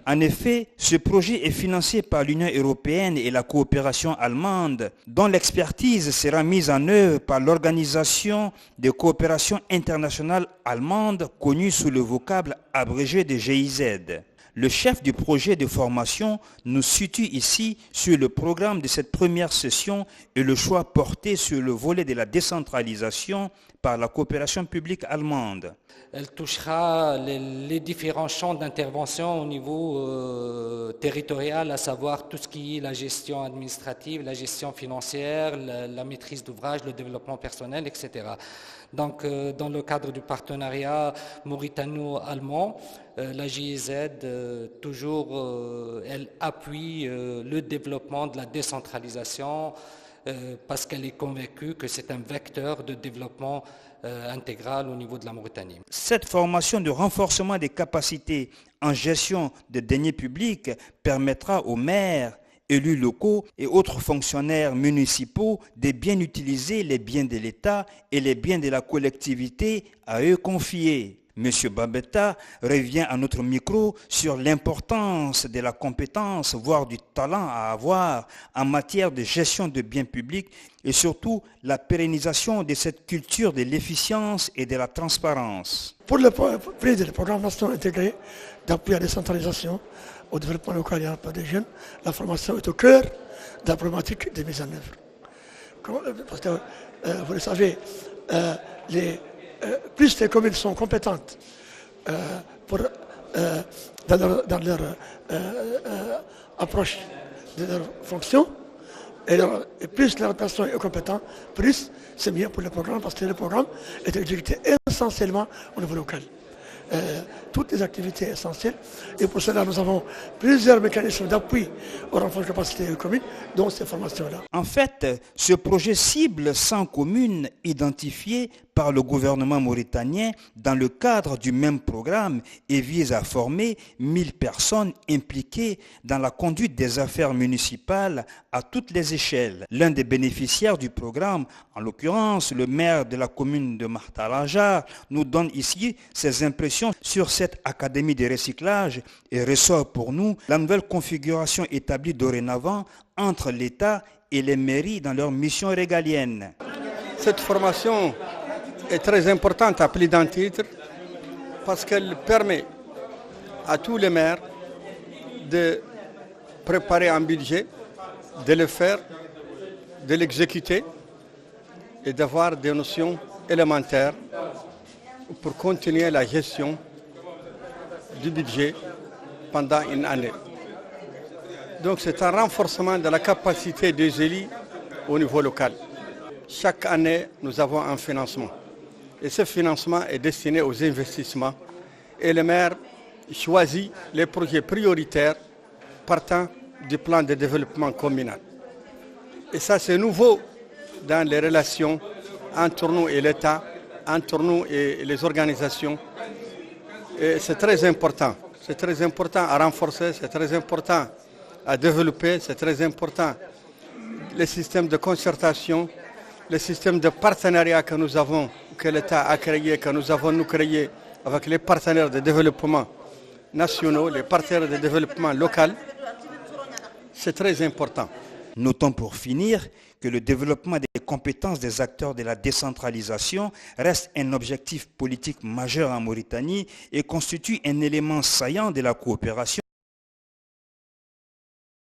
En effet, ce projet est financé par l'Union européenne et la coopération allemande, dont l'expertise sera mise en œuvre par l'Organisation de coopération internationale allemande, connue sous le vocable abrégé de GIZ. Le chef du projet de formation nous situe ici sur le programme de cette première session et le choix porté sur le volet de la décentralisation par la coopération publique allemande. Elle touchera les différents champs d'intervention au niveau territorial, à savoir tout ce qui est la gestion administrative, la gestion financière, la maîtrise d'ouvrage, le développement personnel, etc. Donc, dans le cadre du partenariat mauritano-allemand, la GIZ, elle appuie le développement de la décentralisation parce qu'elle est convaincue que c'est un vecteur de développement intégral au niveau de la Mauritanie. Cette formation de renforcement des capacités en gestion des deniers publics permettra aux maires, élus locaux et autres fonctionnaires municipaux de bien utiliser les biens de l'État et les biens de la collectivité à eux confiés. M. Bambetta revient à notre micro sur l'importance de la compétence, voire du talent à avoir en matière de gestion de biens publics et surtout la pérennisation de cette culture de l'efficience et de la transparence. Pour le programme national intégré d'appui à la décentralisation, au développement local et à l'emploi des jeunes, la formation est au cœur de la problématique des mises en œuvre. Parce que, vous le savez, plus les communes sont compétentes dans leur approche de leurs fonctions, et plus la personne est compétente, plus c'est mieux pour le programme, parce que le programme est exécuté essentiellement au niveau local. Toutes les activités essentielles, et pour cela nous avons plusieurs mécanismes d'appui au renfort de capacité des communes, dont ces formations-là. En fait, ce projet cible 100 communes identifiées par le gouvernement mauritanien dans le cadre du même programme et vise à former 1000 personnes impliquées dans la conduite des affaires municipales à toutes les échelles. L'un des bénéficiaires du programme, en l'occurrence le maire de la commune de Martalajar, nous donne ici ses impressions sur cette académie de recyclage et ressort pour nous la nouvelle configuration établie dorénavant entre l'État et les mairies dans leur mission régalienne. Cette formation est très importante à plus d'un titre parce qu'elle permet à tous les maires de préparer un budget, de le faire, de l'exécuter et d'avoir des notions élémentaires pour continuer la gestion du budget pendant une année. Donc c'est un renforcement de la capacité des élus au niveau local. Chaque année, nous avons un financement. Et ce financement est destiné aux investissements. Et le maire choisit les projets prioritaires partant du plan de développement communal. Et ça, c'est nouveau dans les relations entre nous et l'État, entre nous et les organisations. Et c'est très important. C'est très important à renforcer, c'est très important à développer, c'est très important. Les systèmes de concertation, les systèmes de partenariat que nous avons, que l'État a créé, que nous avons nous créé avec les partenaires de développement nationaux, les partenaires de développement local, c'est très important. Notons pour finir que le développement des compétences des acteurs de la décentralisation reste un objectif politique majeur en Mauritanie et constitue un élément saillant de la coopération